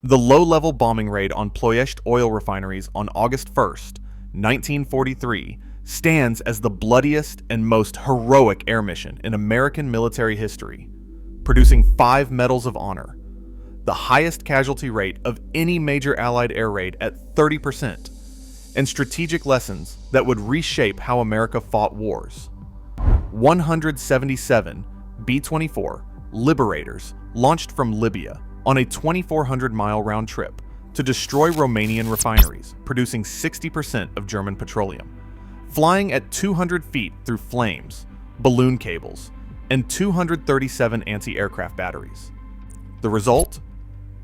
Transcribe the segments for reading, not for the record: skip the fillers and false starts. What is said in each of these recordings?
The low-level bombing raid on Ploiești oil refineries on August 1st, 1943, stands as the bloodiest and most heroic air mission in American military history, producing 5 Medals of Honor, the highest casualty rate of any major Allied air raid at 30%, and strategic lessons that would reshape how America fought wars. 177 B-24 Liberators launched from Libya on a 2,400-mile round trip to destroy Romanian refineries, producing 60% of German petroleum, flying at 200 feet through flames, balloon cables, and 237 anti-aircraft batteries. The result?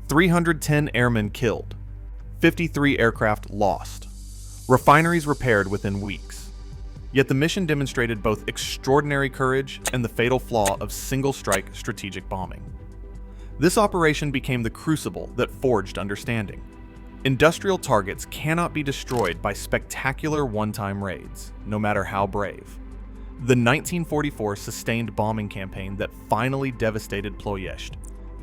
310 airmen killed, 53 aircraft lost, refineries repaired within weeks. Yet the mission demonstrated both extraordinary courage and the fatal flaw of single-strike strategic bombing. This operation became the crucible that forged understanding. Industrial targets cannot be destroyed by spectacular one-time raids, no matter how brave. The 1944 sustained bombing campaign that finally devastated Ploiești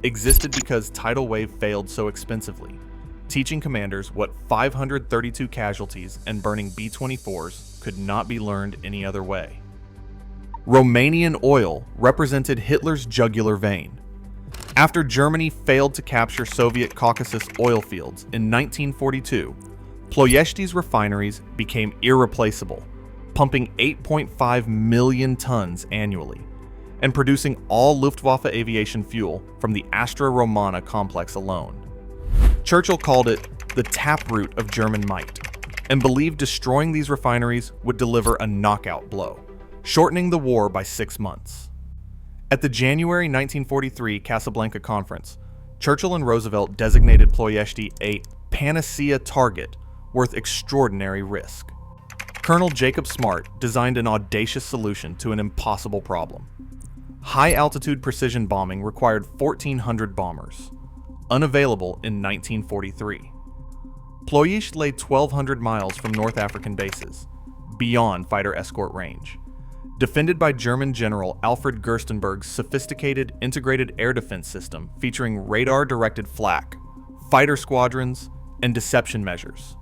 existed because tidal wave failed so expensively, teaching commanders what 532 casualties and burning B-24s could not be learned any other way. Romanian oil represented Hitler's jugular vein. After Germany failed to capture Soviet Caucasus oil fields in 1942, Ploiești's refineries became irreplaceable, pumping 8.5 million tons annually, and producing all Luftwaffe aviation fuel from the Astra Romana complex alone. Churchill called it the taproot of German might, and believed destroying these refineries would deliver a knockout blow, shortening the war by 6 months. At the January 1943 Casablanca Conference, Churchill and Roosevelt designated Ploiești a panacea target worth extraordinary risk. Colonel Jacob Smart designed an audacious solution to an impossible problem. High-altitude precision bombing required 1,400 bombers, unavailable in 1943. Ploiești lay 1,200 miles from North African bases, beyond fighter escort range, defended by German General Alfred Gerstenberg's sophisticated integrated air defense system featuring radar-directed flak, fighter squadrons, and deception measures.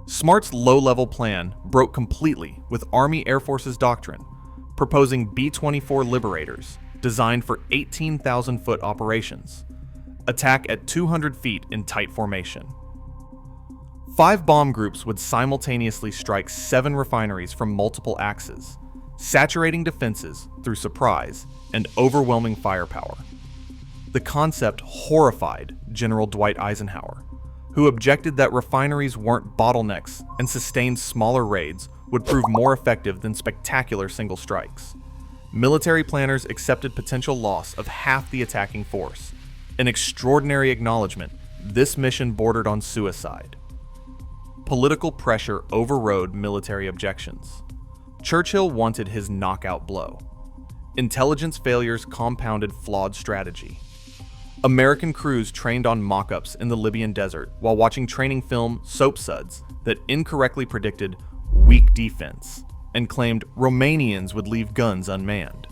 Smart's low-level plan broke completely with Army Air Force's doctrine, proposing B-24 Liberators, designed for 18,000-foot operations, attack at 200 feet in tight formation. 5 bomb groups would simultaneously strike 7 refineries from multiple axes, saturating defenses through surprise and overwhelming firepower. The concept horrified General Dwight Eisenhower, who objected that refineries weren't bottlenecks and sustained smaller raids would prove more effective than spectacular single strikes. Military planners accepted potential loss of half the attacking force, an extraordinary acknowledgement this mission bordered on suicide. Political pressure overrode military objections. Churchill wanted his knockout blow. Intelligence failures compounded flawed strategy. American crews trained on mock-ups in the Libyan desert while watching training film soap suds that incorrectly predicted weak defense and claimed Romanians would leave guns unmanned.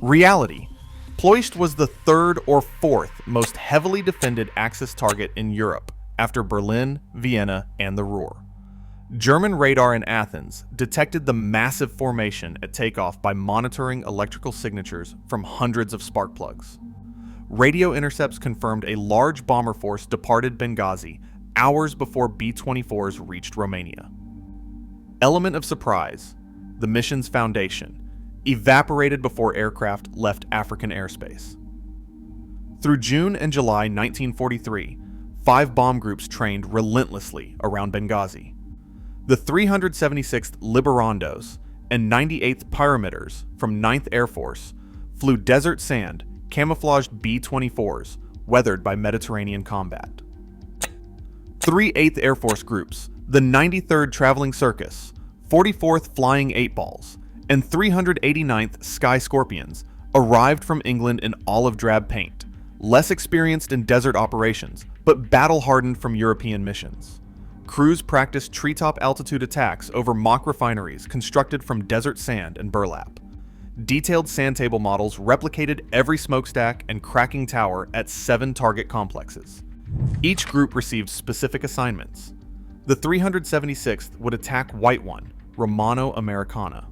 Reality: Ploiești was the 3rd or 4th most heavily defended Axis target in Europe after Berlin, Vienna, and the Ruhr. German radar in Athens detected the massive formation at takeoff by monitoring electrical signatures from hundreds of spark plugs. Radio intercepts confirmed a large bomber force departed Benghazi hours before B-24s reached Romania. Element of surprise, the mission's foundation, evaporated before aircraft left African airspace. Through June and July 1943, 5 bomb groups trained relentlessly around Benghazi. The 376th Liberators and 98th Pyramiders from 9th Air Force flew desert sand, camouflaged B-24s, weathered by Mediterranean combat. 3 8th Air Force groups, the 93rd Traveling Circus, 44th Flying 8-Balls, and 389th Sky Scorpions arrived from England in olive drab paint, less experienced in desert operations, but battle-hardened from European missions. Crews practiced treetop altitude attacks over mock refineries constructed from desert sand and burlap. Detailed sand table models replicated every smokestack and cracking tower at 7 target complexes, Each group received specific assignments. The 376th would attack White 1, Romano Americana.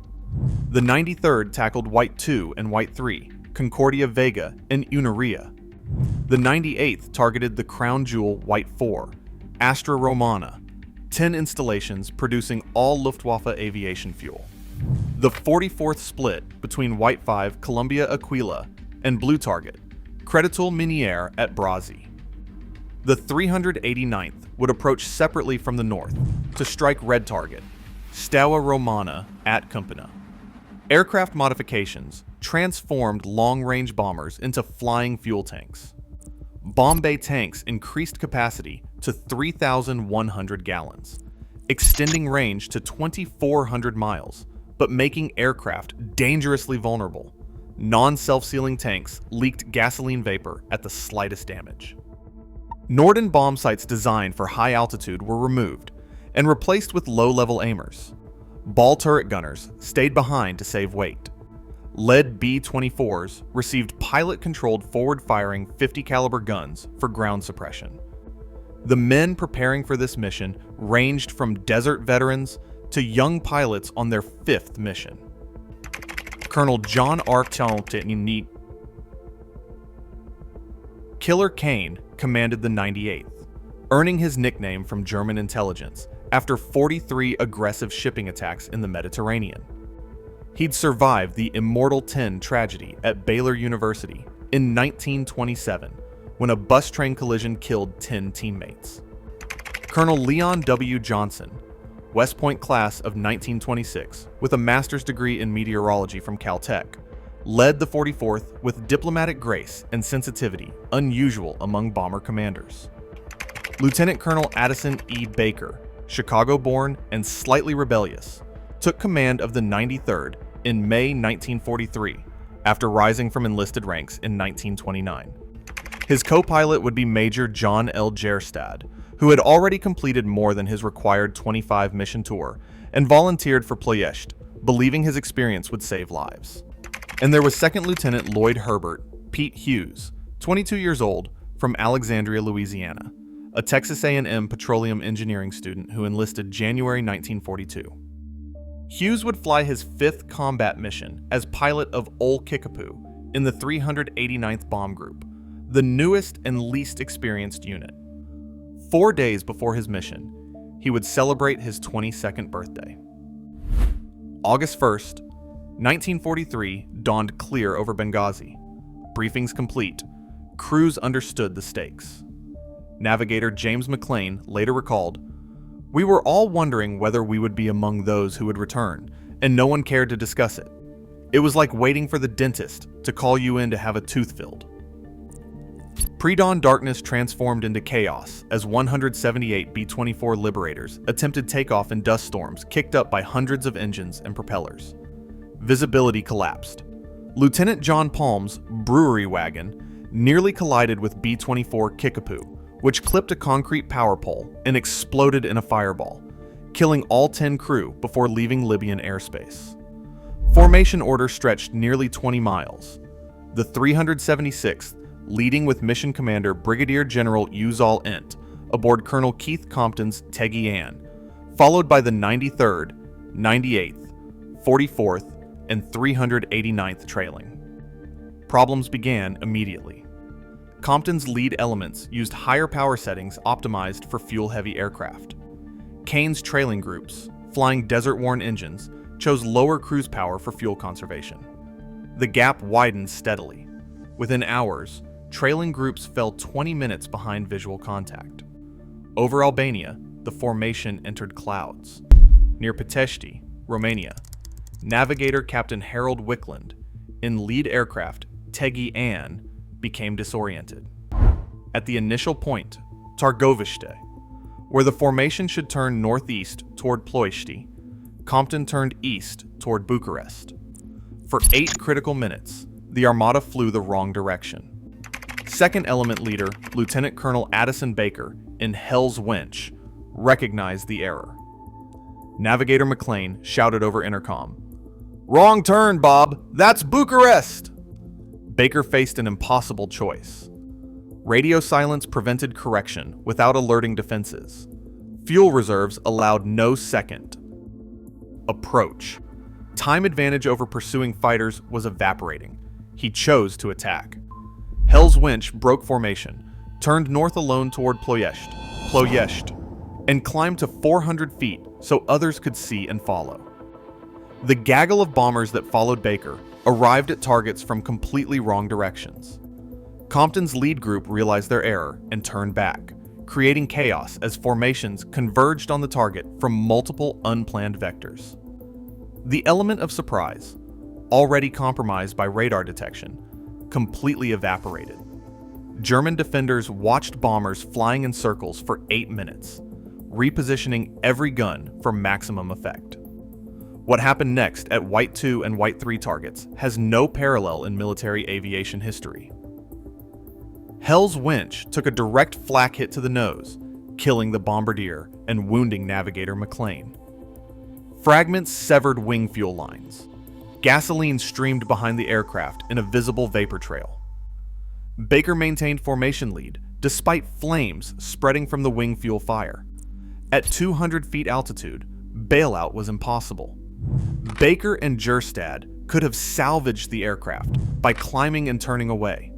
The 93rd tackled White 2 and White 3, Concordia Vega and Unaria. The 98th targeted the crown jewel White 4, Astra Romana, 10 installations producing all Luftwaffe aviation fuel. The 44th split between White 5 Columbia Aquila and Blue Target, Creditul Miniere at Brazi. The 389th would approach separately from the north to strike Red Target, Steaua Romana at Câmpina. Aircraft modifications transformed long-range bombers into flying fuel tanks. Bomb bay tanks increased capacity to 3,100 gallons, extending range to 2,400 miles, but making aircraft dangerously vulnerable. Non-self-sealing tanks leaked gasoline vapor at the slightest damage. Norden bomb sites designed for high altitude were removed and replaced with low-level aimers. Ball turret gunners stayed behind to save weight. Lead B-24s received pilot-controlled forward-firing 50 caliber guns for ground suppression. The men preparing for this mission ranged from desert veterans to young pilots on their 5th mission. Colonel John R. Killer Kane commanded the 98th, earning his nickname from German intelligence after 43 aggressive shipping attacks in the Mediterranean. He'd survived the Immortal 10 tragedy at Baylor University in 1927 when a bus train collision killed 10 teammates. Colonel Leon W. Johnson, West Point class of 1926 with a master's degree in meteorology from Caltech, led the 44th with diplomatic grace and sensitivity unusual among bomber commanders. Lieutenant Colonel Addison E. Baker, Chicago-born and slightly rebellious, took command of the 93rd in May 1943 after rising from enlisted ranks in 1929. His co-pilot would be Major John L. Jerstad, who had already completed more than his required 25 mission tour and volunteered for Ploiești, believing his experience would save lives. And there was Second Lieutenant Lloyd Herbert, Pete Hughes, 22 years old, from Alexandria, Louisiana, a Texas A&M petroleum engineering student who enlisted January 1942. Hughes would fly his 5th combat mission as pilot of Ol Kickapoo in the 389th Bomb Group, the newest and least experienced unit. 4 days before his mission, he would celebrate his 22nd birthday. August 1st, 1943 dawned clear over Benghazi. Briefings complete. Crews understood the stakes. Navigator James McLean later recalled, "We were all wondering whether we would be among those who would return, and no one cared to discuss it. It was like waiting for the dentist to call you in to have a tooth filled." Pre-dawn darkness transformed into chaos as 178 B-24 Liberators attempted takeoff in dust storms kicked up by hundreds of engines and propellers. Visibility collapsed. Lieutenant John Palm's brewery wagon nearly collided with B-24 Kickapoo, which clipped a concrete power pole and exploded in a fireball, killing all 10 crew before leaving Libyan airspace. Formation order stretched nearly 20 miles. The 376th, leading with mission commander Brigadier General Uzal Ent aboard Colonel Keith Compton's Teggy Ann, followed by the 93rd, 98th, 44th, and 389th trailing. Problems began immediately. Compton's lead elements used higher power settings optimized for fuel-heavy aircraft. Kane's trailing groups, flying desert-worn engines, chose lower cruise power for fuel conservation. The gap widened steadily. Within hours, trailing groups fell 20 minutes behind visual contact. Over Albania, the formation entered clouds. Near Ploiești, Romania, navigator Captain Harold Wickland, in lead aircraft Teggy Ann, became disoriented. At the initial point, Târgoviște, where the formation should turn northeast toward Ploiești, Compton turned east toward Bucharest. For 8 critical minutes, the Armada flew the wrong direction. Second element leader, Lieutenant Colonel Addison Baker, in Hell's Winch, recognized the error. Navigator McLean shouted over intercom, "Wrong turn, Bob! That's Bucharest!" Baker faced an impossible choice. Radio silence prevented correction without alerting defenses. Fuel reserves allowed no second. Approach. Time advantage over pursuing fighters was evaporating. He chose to attack. Hell's Winch broke formation, turned north alone toward Ploiești, and climbed to 400 feet so others could see and follow. The gaggle of bombers that followed Baker arrived at targets from completely wrong directions. Compton's lead group realized their error and turned back, creating chaos as formations converged on the target from multiple unplanned vectors. The element of surprise, already compromised by radar detection, completely evaporated. German defenders watched bombers flying in circles for 8 minutes, repositioning every gun for maximum effect. What happened next at White 2 and White 3 targets has no parallel in military aviation history. Hell's Winch took a direct flak hit to the nose, killing the bombardier and wounding navigator McLean. Fragments severed wing fuel lines. Gasoline streamed behind the aircraft in a visible vapor trail. Baker maintained formation lead despite flames spreading from the wing fuel fire. At 200 feet altitude, bailout was impossible. Baker and Jerstad could have salvaged the aircraft by climbing and turning away.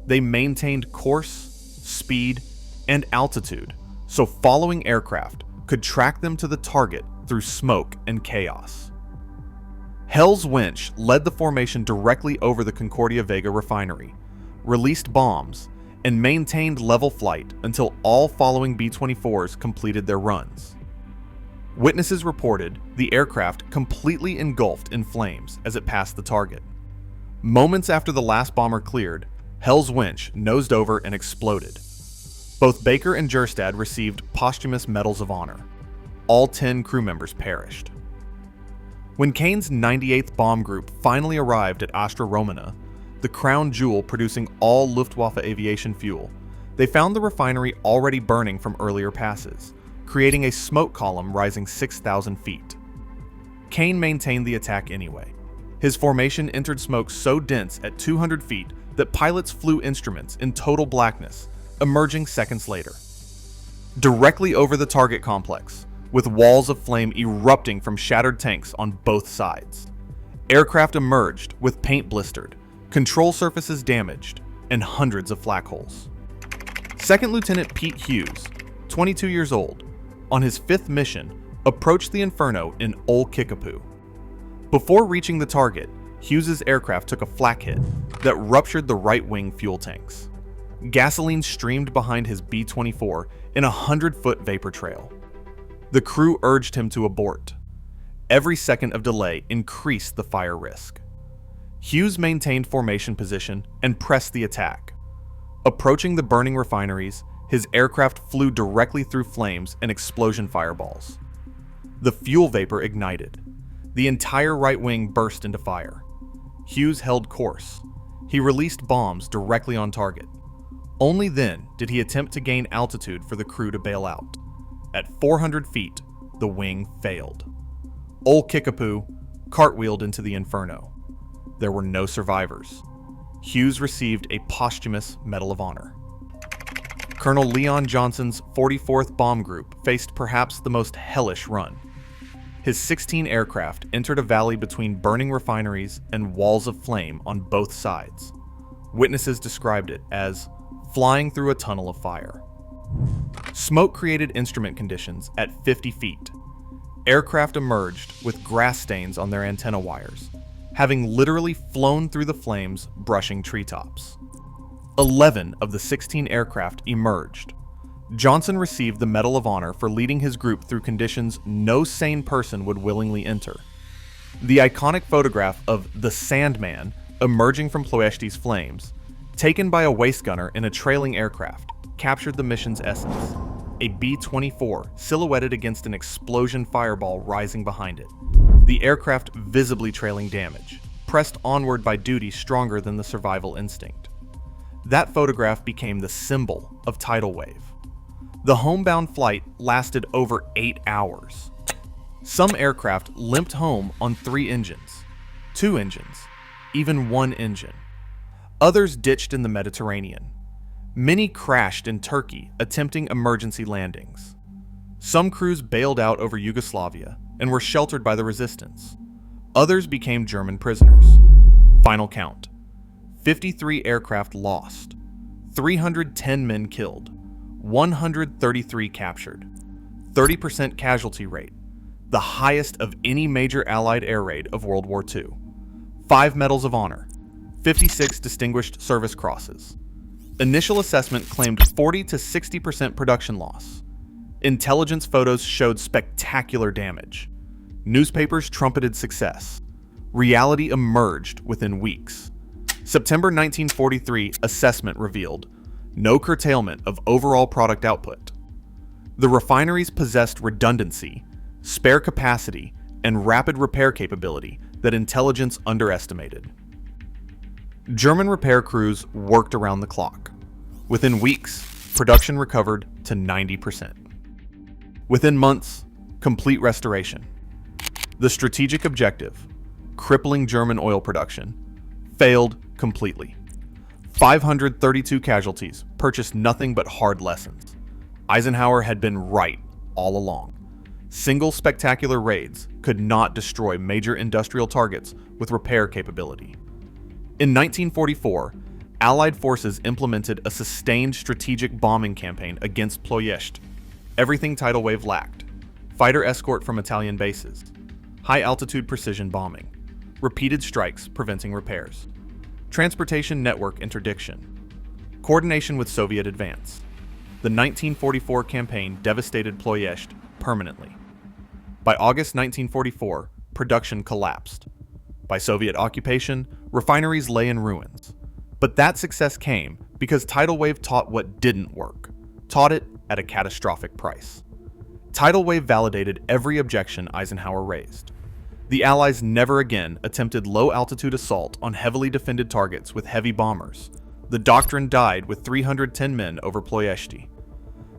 They maintained course, speed, and altitude, so following aircraft could track them to the target through smoke and chaos. Hell's Winch led the formation directly over the Concordia Vega refinery, released bombs, and maintained level flight until all following B-24s completed their runs. Witnesses reported the aircraft completely engulfed in flames as it passed the target. Moments after the last bomber cleared, Hell's Winch nosed over and exploded. Both Baker and Jerstad received posthumous medals of honor. All 10 crew members perished. When Kane's 98th Bomb Group finally arrived at Astra, Română, the crown jewel producing all Luftwaffe aviation fuel, they found the refinery already burning from earlier passes, creating a smoke column rising 6,000 feet. Kane maintained the attack anyway. His formation entered smoke so dense at 200 feet that pilots flew instruments in total blackness, emerging seconds later. Directly over the target complex, with walls of flame erupting from shattered tanks on both sides. Aircraft emerged with paint blistered, control surfaces damaged, and hundreds of flak holes. Second Lieutenant Pete Hughes, 22 years old, on his 5th mission, approached the inferno in Old Kickapoo. Before reaching the target, Hughes's aircraft took a flak hit that ruptured the right wing fuel tanks. Gasoline streamed behind his B-24 in a 100-foot vapor trail. The crew urged him to abort. Every second of delay increased the fire risk. Hughes maintained formation position and pressed the attack. Approaching the burning refineries, his aircraft flew directly through flames and explosion fireballs. The fuel vapor ignited. The entire right wing burst into fire. Hughes held course. He released bombs directly on target. Only then did he attempt to gain altitude for the crew to bail out. At 400 feet, the wing failed. Old Kickapoo cartwheeled into the inferno. There were no survivors. Hughes received a posthumous Medal of Honor. Colonel Leon Johnson's 44th Bomb Group faced perhaps the most hellish run. His 16 aircraft entered a valley between burning refineries and walls of flame on both sides. Witnesses described it as flying through a tunnel of fire. Smoke created instrument conditions at 50 feet. Aircraft emerged with grass stains on their antenna wires, having literally flown through the flames, brushing treetops. 11 of the 16 aircraft emerged. Johnson received the Medal of Honor for leading his group through conditions no sane person would willingly enter. The iconic photograph of the Sandman emerging from Ploiești's flames, taken by a waist gunner in a trailing aircraft, captured the mission's essence. A B-24 silhouetted against an explosion fireball rising behind it. The aircraft visibly trailing damage, pressed onward by duty stronger than the survival instinct. That photograph became the symbol of tidal wave. The homebound flight lasted over 8 hours. Some aircraft limped home on 3 engines, 2 engines, even 1 engine. Others ditched in the Mediterranean. Many crashed in Turkey attempting emergency landings. Some crews bailed out over Yugoslavia and were sheltered by the resistance. Others became German prisoners. Final count: 53 aircraft lost, 310 men killed, 133 captured, 30% casualty rate, the highest of any major Allied air raid of World War II, 5 Medals of Honor, 56 Distinguished Service Crosses. Initial assessment claimed 40 to 60% production loss. Intelligence photos showed spectacular damage. Newspapers trumpeted success. Reality emerged within weeks. September 1943 assessment revealed no curtailment of overall product output. The refineries possessed redundancy, spare capacity, and rapid repair capability that intelligence underestimated. German repair crews worked around the clock. Within weeks, production recovered to 90%. Within months, complete restoration. The strategic objective, crippling German oil production, failed completely. 532 casualties purchased nothing but hard lessons. Eisenhower had been right all along. Single spectacular raids could not destroy major industrial targets with repair capability. In 1944, Allied forces implemented a sustained strategic bombing campaign against Ploiești. Everything tidal wave lacked: fighter escort from Italian bases, high-altitude precision bombing, repeated strikes preventing repairs, transportation network interdiction, coordination with Soviet advance. The 1944 campaign devastated Ploiești permanently. By August 1944, production collapsed. By Soviet occupation, refineries lay in ruins. But that success came because tidal wave taught what didn't work, taught it at a catastrophic price. Tidal wave validated every objection Eisenhower raised. The Allies never again attempted low-altitude assault on heavily defended targets with heavy bombers. The doctrine died with 310 men over Ploiești.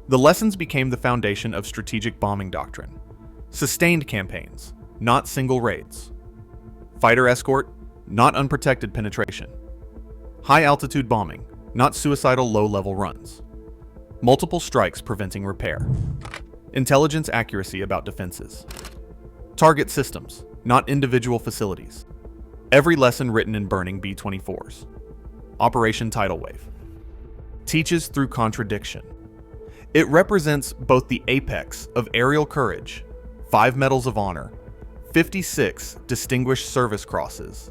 The lessons became the foundation of strategic bombing doctrine. Sustained campaigns, not single raids. Fighter escort, not unprotected penetration. High-altitude bombing, not suicidal low-level runs. Multiple strikes preventing repair. Intelligence accuracy about defenses. Target systems, not individual facilities. Every lesson written in burning B-24s. Operation Tidal Wave. Teaches through contradiction. It represents both the apex of aerial courage, 5 Medals of Honor, 56 Distinguished Service Crosses,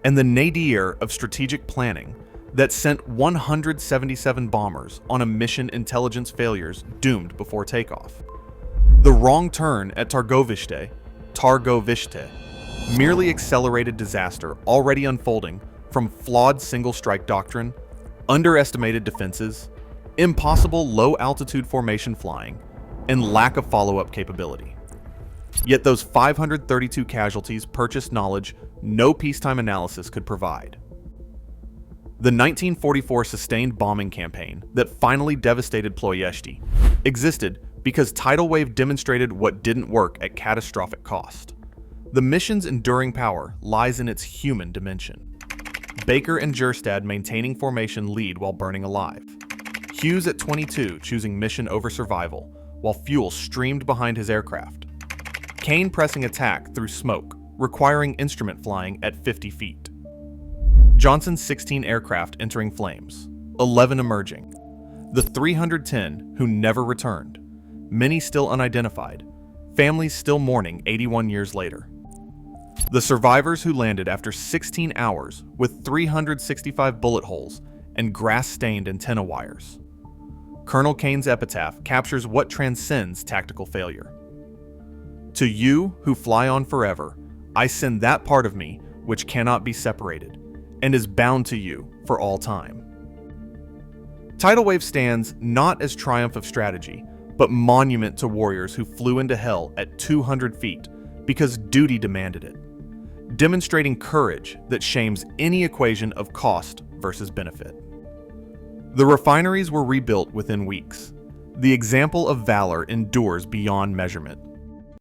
and the nadir of strategic planning that sent 177 bombers on a mission intelligence failures doomed before takeoff. The wrong turn at Târgoviște merely accelerated disaster already unfolding from flawed single-strike doctrine, underestimated defenses, impossible low-altitude formation flying, and lack of follow-up capability. Yet those 532 casualties purchased knowledge no peacetime analysis could provide. The 1944 sustained bombing campaign that finally devastated Ploiești existed because tidal wave demonstrated what didn't work at catastrophic cost. The mission's enduring power lies in its human dimension. Baker and Jerstad maintaining formation lead while burning alive. Hughes at 22 choosing mission over survival while fuel streamed behind his aircraft. Kane pressing attack through smoke, requiring instrument flying at 50 feet. Johnson's 16 aircraft entering flames, 11 emerging. The 310 who never returned, many still unidentified, families still mourning 81 years later. The survivors who landed after 16 hours with 365 bullet holes and grass-stained antenna wires. Colonel Kane's epitaph captures what transcends tactical failure. To you who fly on forever, I send that part of me which cannot be separated, and is bound to you for all time. Tidal wave stands not as triumph of strategy, but monument to warriors who flew into hell at 200 feet because duty demanded it, demonstrating courage that shames any equation of cost versus benefit. The refineries were rebuilt within weeks. The example of valor endures beyond measurement.